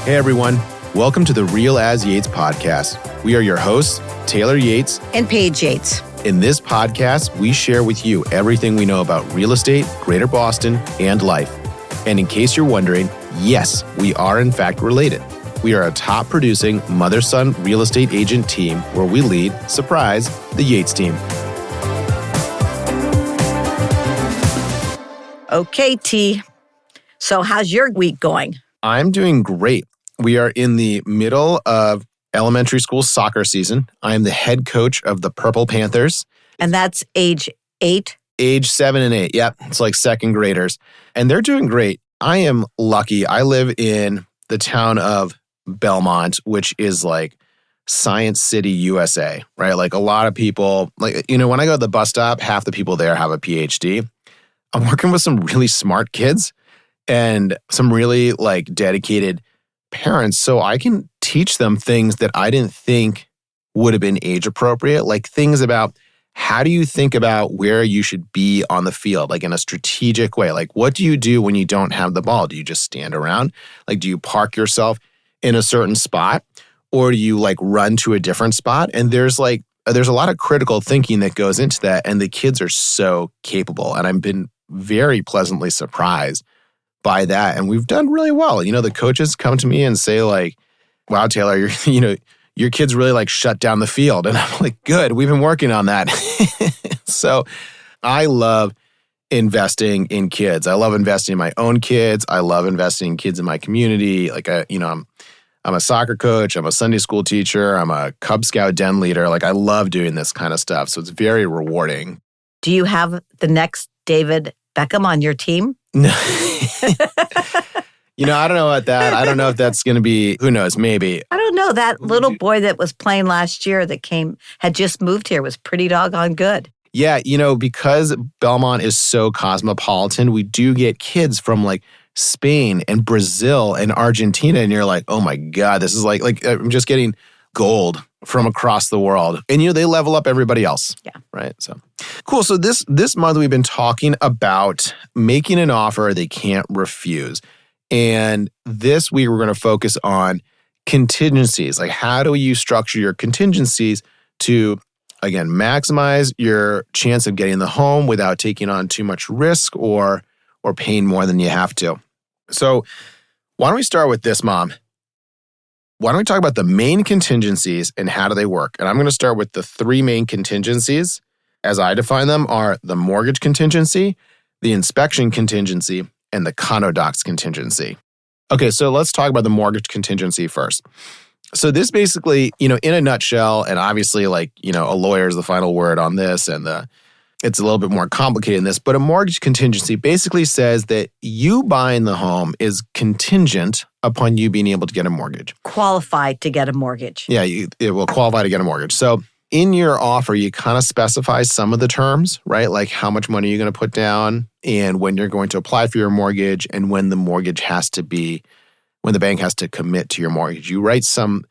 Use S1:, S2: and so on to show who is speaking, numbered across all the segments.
S1: Hey everyone, welcome to the Real as Yates podcast. We are your hosts, Taylor Yates
S2: and Paige Yates.
S1: In this podcast, we share with you everything we know about real estate, Greater Boston, and life. And in case you're wondering, yes, we are in fact related. We are a top producing mother-son real estate agent team where we lead, surprise, the Yates team.
S2: Okay, T. So how's your week going?
S1: I'm doing great. We are in the middle of elementary school soccer season. I am the head coach of the Purple Panthers.
S2: And that's age 8?
S1: Age 7 and 8. Yep. It's like second graders. And they're doing great. I am lucky. I live in the town of Belmont, which is like Science City, USA, right? Like a lot of people, when I go to the bus stop, half the people there have a PhD. I'm working with some really smart kids and some really dedicated parents, so I can teach them things that I didn't think would have been age appropriate, like things about how do you think about where you should be on the field, like in a strategic way. Like, what do you do when you don't have the ball? Do you just stand around? Like, do you park yourself in a certain spot, or do you run to a different spot? And there's a lot of critical thinking that goes into that, and the kids are so capable, and I've been very pleasantly surprised by that. And we've done really well. The coaches come to me and say wow, Taylor, your kids really shut down the field. And I'm like, good, we've been working on that. So I love investing in kids. I love investing in my own kids. I love investing in kids in my community. I'm a soccer coach. I'm a Sunday school teacher. I'm a Cub Scout den leader. I love doing this kind of stuff. So it's very rewarding.
S2: Do you have the next David Beckham on your team?
S1: No. I don't know about that. I don't know if that's going to be, who knows, maybe.
S2: I don't know. That little boy that was playing last year that had just moved here was pretty doggone good.
S1: Yeah, because Belmont is so cosmopolitan, we do get kids from Spain and Brazil and Argentina, and you're like, oh my God, this is I'm just getting gold from across the world. And they level up everybody else.
S2: Yeah.
S1: Right. So cool. So this month we've been talking about making an offer they can't refuse. And this week we're going to focus on contingencies. How do you structure your contingencies to, again, maximize your chance of getting the home without taking on too much risk or paying more than you have to? So why don't we start with this, Mom? Why don't we talk about the main contingencies and how do they work? And I'm going to start with the 3 main contingencies. As I define them are the mortgage contingency, the inspection contingency, and the condo docs contingency. Okay, so let's talk about the mortgage contingency first. So this basically, in a nutshell, and obviously a lawyer is the final word on this, and it's a little bit more complicated than this, but a mortgage contingency basically says that you buying the home is contingent upon you being able to get a mortgage.
S2: Qualified to get a mortgage.
S1: Yeah, it will qualify to get a mortgage. So in your offer, you kind of specify some of the terms, right? Like how much money you're going to put down and when you're going to apply for your mortgage and when the mortgage has to be, when the bank has to commit to your mortgage. You write some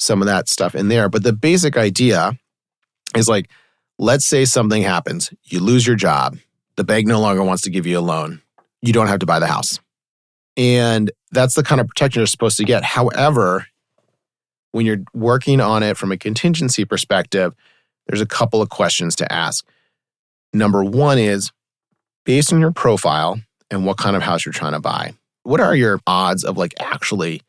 S1: of that stuff in there. But the basic idea is let's say something happens. You lose your job. The bank no longer wants to give you a loan. You don't have to buy the house. And that's the kind of protection you're supposed to get. However, when you're working on it from a contingency perspective, there's a couple of questions to ask. Number one is, based on your profile and what kind of house you're trying to buy, what are your odds of actually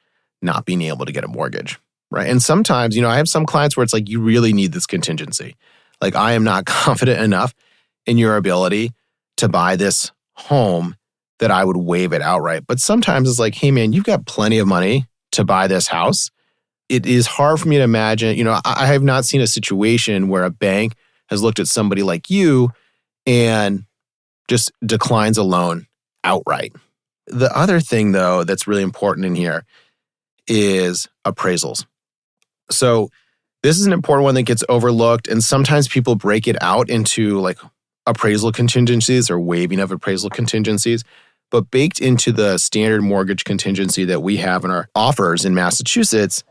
S1: not being able to get a mortgage, right? And sometimes, I have some clients where it's you really need this contingency. I am not confident enough in your ability to buy this home that I would waive it outright. But sometimes it's hey man, you've got plenty of money to buy this house. It is hard for me to imagine, I have not seen a situation where a bank has looked at somebody like you and just declines a loan outright. The other thing though that's really important in here is appraisals. So this is an important one that gets overlooked, and sometimes people break it out into appraisal contingencies or waiving of appraisal contingencies. But baked into the standard mortgage contingency that we have in our offers in Massachusetts,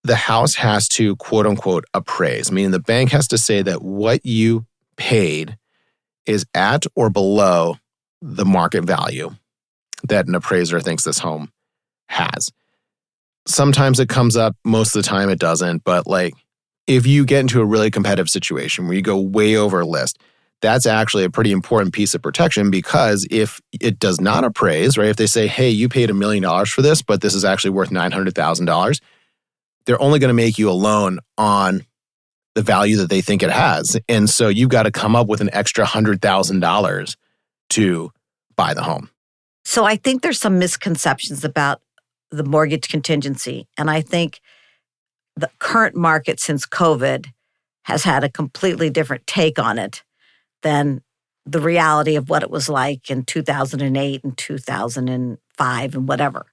S1: the house has to quote unquote appraise, meaning the bank has to say that what you paid is at or below the market value that an appraiser thinks this home has. sometimes it comes up, most of the time it doesn't. But like if you get into a really competitive situation where you go way over list, that's actually a pretty important piece of protection, because if it does not appraise, right? If they say, hey, you paid $1 million for this, but this is actually worth $900,000, they're only going to make you a loan on the value that they think it has. And so you've got to come up with an extra $100,000 to buy the home.
S2: So I think there's some misconceptions about the mortgage contingency. And I think the current market since COVID has had a completely different take on it than the reality of what it was like in 2008 and 2005 and whatever.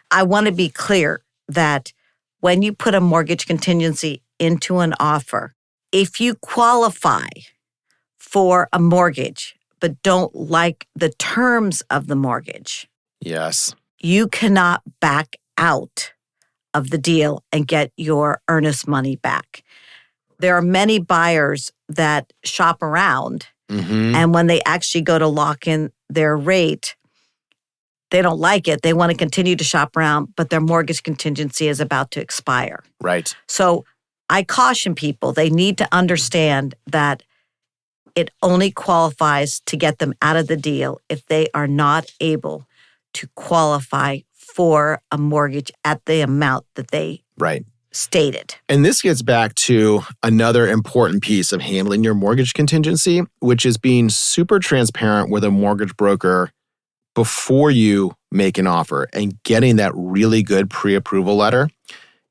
S2: I want to be clear that when you put a mortgage contingency into an offer, if you qualify for a mortgage but don't like the terms of the mortgage,
S1: yes,
S2: you cannot back out of the deal and get your earnest money back. There are many buyers that shop around, and when they actually go to lock in their rate, they don't like it. They want to continue to shop around, but their mortgage contingency is about to expire.
S1: Right.
S2: So I caution people, they need to understand that it only qualifies to get them out of the deal if they are not able to qualify for a mortgage at the amount that they stated.
S1: And this gets back to another important piece of handling your mortgage contingency, which is being super transparent with a mortgage broker before you make an offer and getting that really good pre-approval letter.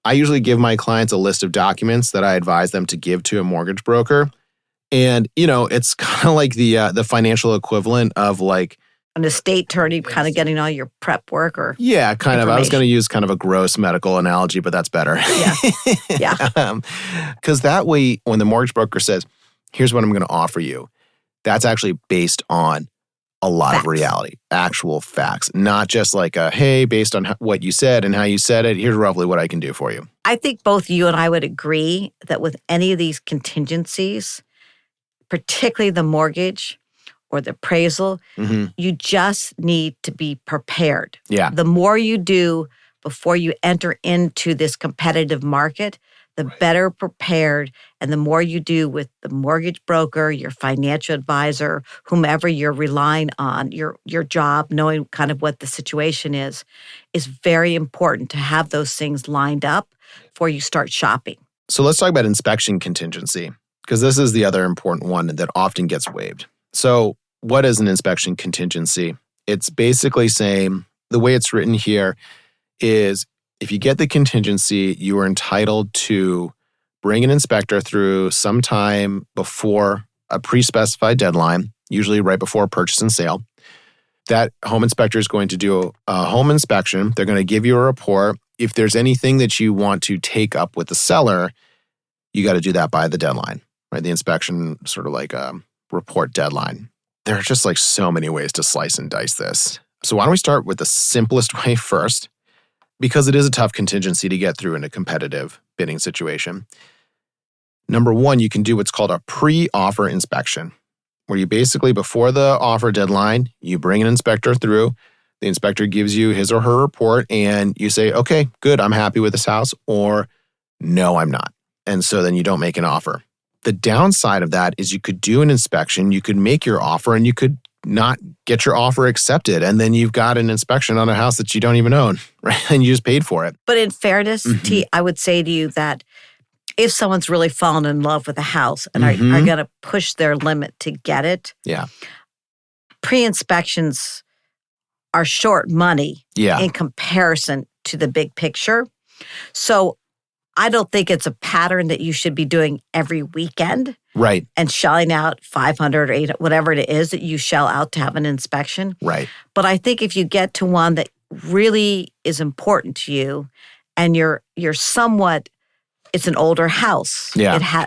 S1: I usually give my clients a list of documents that I advise them to give to a mortgage broker. And, you know, it's kind of like the financial equivalent of like
S2: an estate attorney kind of getting all your prep work or
S1: yeah, kind of. I was going to use kind of a gross medical analogy, but that's better.
S2: Yeah.
S1: Because that way, when the mortgage broker says, here's what I'm going to offer you, that's actually based on a lot of reality, actual facts, not just like a, hey, based on what you said and how you said it, here's roughly what I can do for you.
S2: I think both you and I would agree that with any of these contingencies, particularly the mortgage or the appraisal, you just need to be prepared.
S1: Yeah.
S2: The more you do before you enter into this competitive market, the better prepared, and the more you do with the mortgage broker, your financial advisor, whomever you're relying on, your job, knowing kind of what the situation is very important to have those things lined up before you start shopping.
S1: So let's talk about inspection contingency, because this is the other important one that often gets waived. So what is an inspection contingency? It's basically saying, the way it's written here is, if you get the contingency, you are entitled to bring an inspector through sometime before a pre-specified deadline, usually right before purchase and sale. That home inspector is going to do a home inspection. They're going to give you a report. If there's anything that you want to take up with the seller, you got to do that by the deadline, right? The inspection sort of like a report deadline. There are just like so many ways to slice and dice this. So why don't we start with the simplest way first? Because it is a tough contingency to get through in a competitive bidding situation. Number one, you can do what's called a pre-offer inspection, where you basically, before the offer deadline, you bring an inspector through. The inspector gives you his or her report, and you say, okay, good, I'm happy with this house, or no, I'm not. And so then you don't make an offer. The downside of that is you could do an inspection, you could make your offer, and you could not get your offer accepted. And then you've got an inspection on a house that you don't even own, right? And you just paid for it.
S2: But in fairness, T, I would say to you that if someone's really fallen in love with a house and are going to push their limit to get it, pre-inspections are short money in comparison to the big picture. So I don't think it's a pattern that you should be doing every weekend.
S1: Right.
S2: And shelling out $500 or $800, whatever it is that you shell out to have an inspection.
S1: Right.
S2: But I think if you get to one that really is important to you and you're somewhat, it's an older house.
S1: Yeah.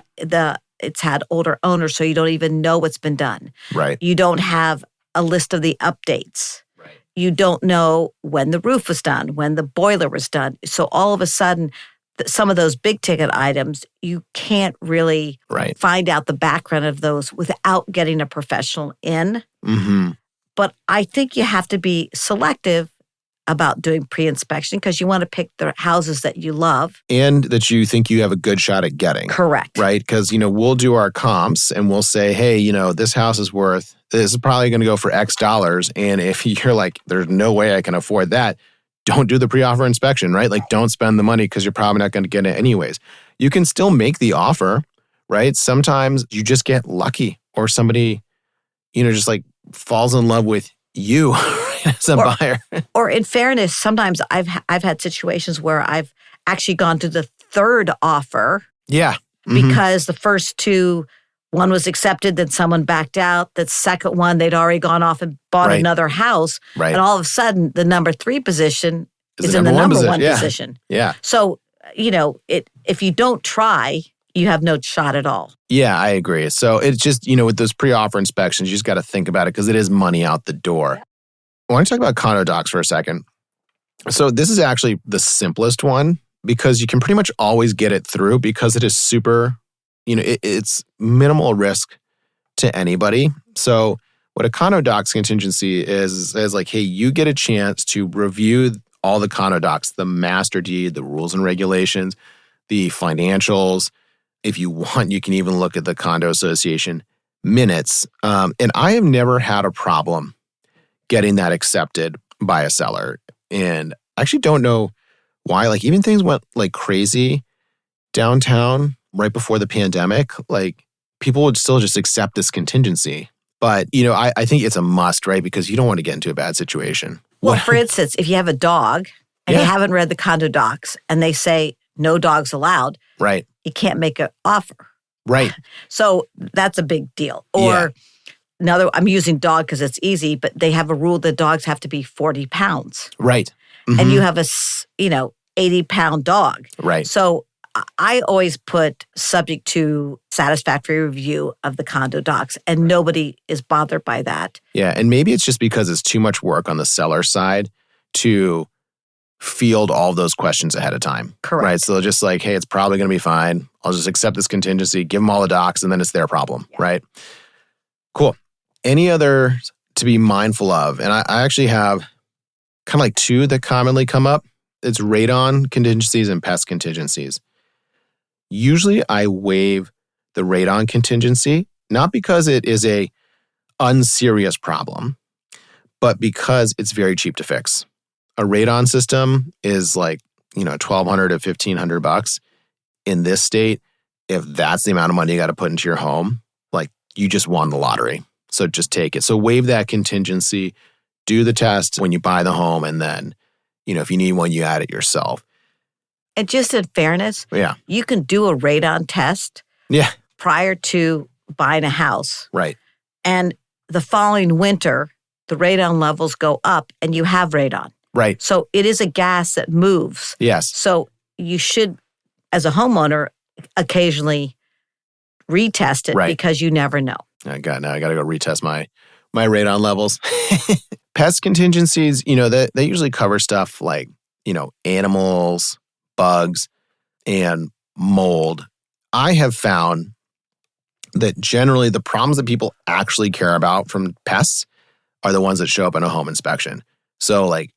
S2: It's had older owners, so you don't even know what's been done.
S1: Right.
S2: You don't have a list of the updates. Right. You don't know when the roof was done, when the boiler was done. So all of a sudden, some of those big ticket items, you can't really find out the background of those without getting a professional in. But I think you have to be selective about doing pre-inspection because you want to pick the houses that you love.
S1: And that you think you have a good shot at getting.
S2: Correct.
S1: Right? Because, we'll do our comps and we'll say, hey, this house is this is probably going to go for X dollars. And if you're like, there's no way I can afford that, don't do the pre-offer inspection, right? Like, don't spend the money because you're probably not going to get it anyways. You can still make the offer, right? Sometimes you just get lucky or somebody, just like falls in love with you as a buyer.
S2: Or in fairness, sometimes I've had situations where I've actually gone to the third offer.
S1: Yeah.
S2: Because the first two, one was accepted, then someone backed out. The second one, they'd already gone off and bought another house.
S1: Right.
S2: And all of a sudden, the number 3 position is in the number one position.
S1: Yeah.
S2: So, if you don't try, you have no shot at all.
S1: Yeah, I agree. So it's just, with those pre-offer inspections, you just got to think about it because it is money out the door. Yeah. I want to talk about condo docs for a second. So this is actually the simplest one because you can pretty much always get it through because it is super, it's minimal risk to anybody. So what a condo docs contingency is like, hey, you get a chance to review all the condo docs, the master deed, the rules and regulations, the financials. If you want, you can even look at the condo association minutes. And I have never had a problem getting that accepted by a seller. And I actually don't know why. Like, even things went like crazy downtown right before the pandemic. Like, people would still just accept this contingency. But, I think it's a must, right? Because you don't want to get into a bad situation.
S2: Well, for instance, if you have a dog and you haven't read the condo docs and they say no dogs allowed,
S1: right,
S2: you can't make an offer.
S1: Right.
S2: So that's a big deal. Or another, I'm using dog because it's easy, but they have a rule that dogs have to be 40 pounds.
S1: Right.
S2: And you have a, 80-pound dog.
S1: Right.
S2: So I always put subject to satisfactory review of the condo docs, and nobody is bothered by that.
S1: Yeah, and maybe it's just because it's too much work on the seller side to field all those questions ahead of time.
S2: Correct.
S1: Right, so they're just like, hey, it's probably going to be fine. I'll just accept this contingency, give them all the docs, and then it's their problem, right? Cool. Any other to be mindful of? And I actually have kind of like 2 that commonly come up. It's radon contingencies and pest contingencies. Usually I waive the radon contingency, not because it is a unserious problem, but because it's very cheap to fix. A radon system is like, $1,200 to $1,500 in this state. If that's the amount of money you got to put into your home, like, you just won the lottery. So just take it. So waive that contingency, do the test when you buy the home, and then, if you need one, you add it yourself.
S2: And just in fairness, you can do a radon test prior to buying a house.
S1: Right.
S2: And the following winter, the radon levels go up and you have radon.
S1: Right.
S2: So it is a gas that moves.
S1: Yes.
S2: So you should, as a homeowner, occasionally retest it because you never know.
S1: I got to go retest my radon levels. Pest contingencies, they usually cover stuff like, animals, bugs, and mold. I have found that generally the problems that people actually care about from pests are the ones that show up in a home inspection. So like,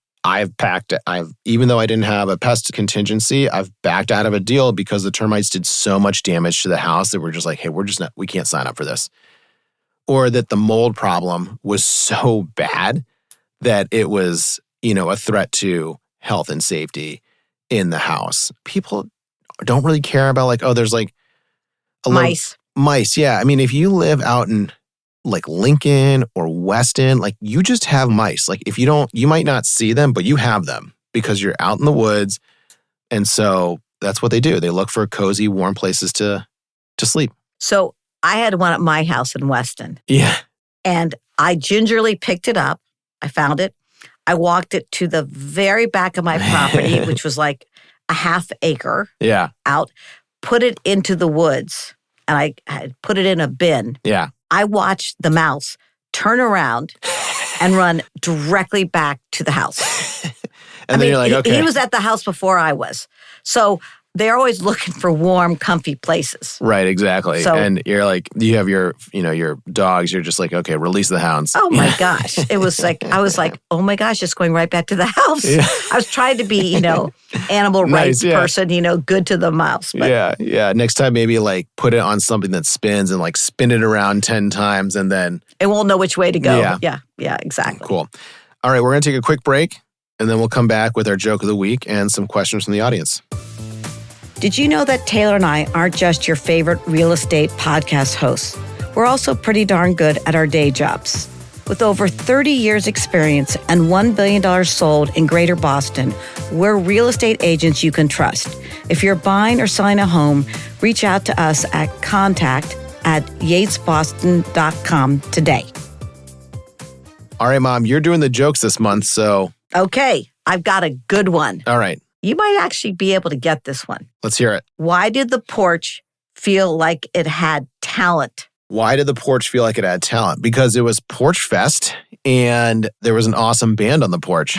S1: even though I didn't have a pest contingency, I've backed out of a deal because the termites did so much damage to the house that we're just like, hey, we can't sign up for this. Or that the mold problem was so bad that it was, a threat to health and safety in the house. People don't really care about like, oh, there's like
S2: mice.
S1: Mice, yeah. I mean, if you live out in like Lincoln or Weston, like, you just have mice. Like, if you might not see them, but you have them because you're out in the woods. And so that's what they do. They look for cozy, warm places to sleep.
S2: So I had one at my house in Weston.
S1: Yeah.
S2: And I gingerly picked it up. I found it. I walked it to the very back of my property, which was like a half acre out, put it into the woods, and I put it in a bin.
S1: Yeah.
S2: I watched the mouse turn around and run directly back to the house.
S1: And then you're like, okay.
S2: He was at the house before I was. So they're always looking for warm, comfy places.
S1: Right, exactly.
S2: So-
S1: and you're like, you have your dogs. You're just like, okay, release the hounds.
S2: Oh my gosh. It was like, I was like, oh my gosh, just going right back to the house.
S1: Yeah.
S2: I was trying to be, animal rights person, good to the mouse. But
S1: Yeah. Next time, maybe like put it on something that spins and like spin it around 10 times and then.
S2: it won't know which way to go.
S1: Yeah.
S2: Yeah, exactly.
S1: Cool. All right, we're going to take a quick break and then we'll come back with our joke of the week and some questions from the audience.
S2: Did you know that Taylor and I aren't just your favorite real estate podcast hosts? We're also pretty darn good at our day jobs. With over 30 years experience and $1 billion sold in Greater Boston, we're real estate agents you can trust. If you're buying or selling a home, reach out to us at contact@yatesboston.com today.
S1: All right, Mom, you're doing the jokes this month, so.
S2: Okay, I've got a good one.
S1: All right,
S2: You might actually be able to get this one.
S1: let's hear it.
S2: Why did the porch feel like it had talent?
S1: Why did the porch feel like it had talent? Because it was Porch Fest and there was an awesome band on the porch.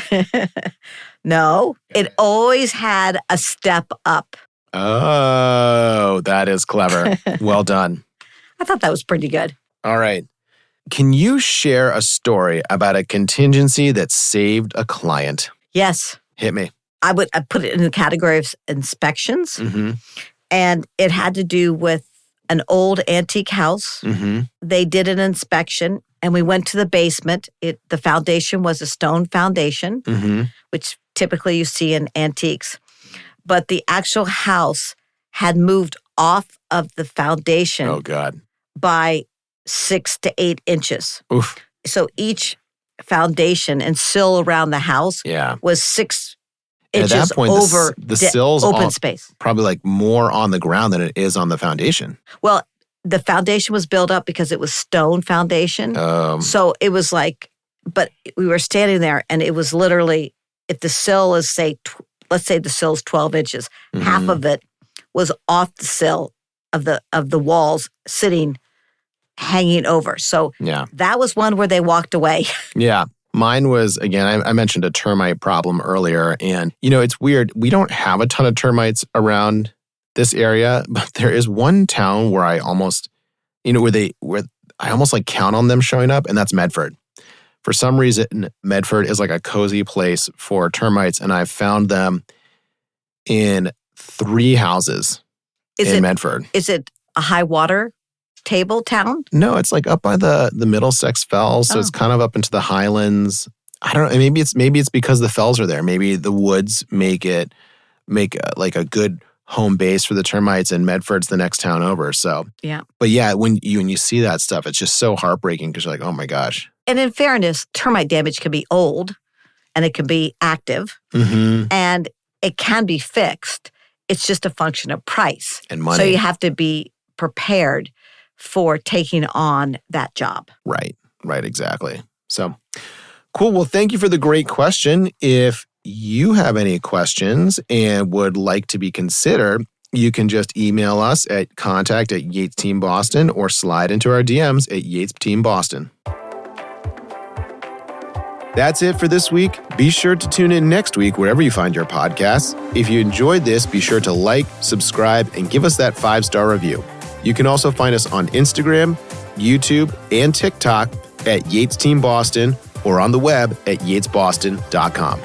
S2: No, it always had a step up.
S1: Oh, that is clever. Well done.
S2: I thought that was pretty good.
S1: All right. Can you share a story about a contingency that saved a client?
S2: Yes,
S1: Hit me.
S2: I put it in the category of inspections,
S1: Mm-hmm.
S2: and it had to do with an old antique house.
S1: Mm-hmm.
S2: They did an inspection, and we went to the basement. The foundation was a stone foundation,
S1: Mm-hmm.
S2: which typically you see in antiques. But the actual house had moved off of the foundation
S1: Oh, God.
S2: by 6 to 8 inches.
S1: Oof.
S2: So each foundation and sill around the house
S1: Yeah.
S2: was 6
S1: And
S2: inches
S1: at that point,
S2: over
S1: the sill's
S2: open
S1: all-
S2: space.
S1: Probably like more on the ground than it is on the foundation.
S2: Well, the foundation was built up because it was stone foundation. So it was like, but we were standing there and it was literally, if the sill is let's say the sill's 12 inches, half
S1: Mhm.
S2: of it was off the sill of the walls sitting, hanging over. So
S1: Yeah.
S2: that was one where they walked away.
S1: Yeah. Mine was, again, I mentioned a termite problem earlier. And, it's weird. We don't have a ton of termites around this area, but there is one town where I almost, where I almost like count on them showing up, and that's Medford. For some reason, Medford is like a cozy place for termites, and I've found them in 3 houses in Medford.
S2: Is it a high water table town?
S1: No, it's like up by the Middlesex Fells, so it's kind of up into the Highlands. I don't know. Maybe it's because the fells are there. Maybe the woods make a good home base for the termites, and Medford's the next town over. So
S2: Yeah.
S1: But yeah, when you see that stuff, it's just so heartbreaking because you're like, oh my gosh.
S2: And in fairness, termite damage can be old and it can be active
S1: Mm-hmm.
S2: and it can be fixed. It's just a function of price.
S1: And money.
S2: So you have to be prepared for taking on that job.
S1: Right, exactly. So cool. Well, thank you for the great question. If you have any questions and would like to be considered, you can just email us at contact@YatesTeamBoston or slide into our DMs at YatesTeamBoston. That's it for this week. Be sure to tune in next week wherever you find your podcasts. If you enjoyed this, be sure to like, subscribe, and give us that 5-star review. You can also find us on Instagram, YouTube, and TikTok at Yates Team Boston or on the web at yatesboston.com.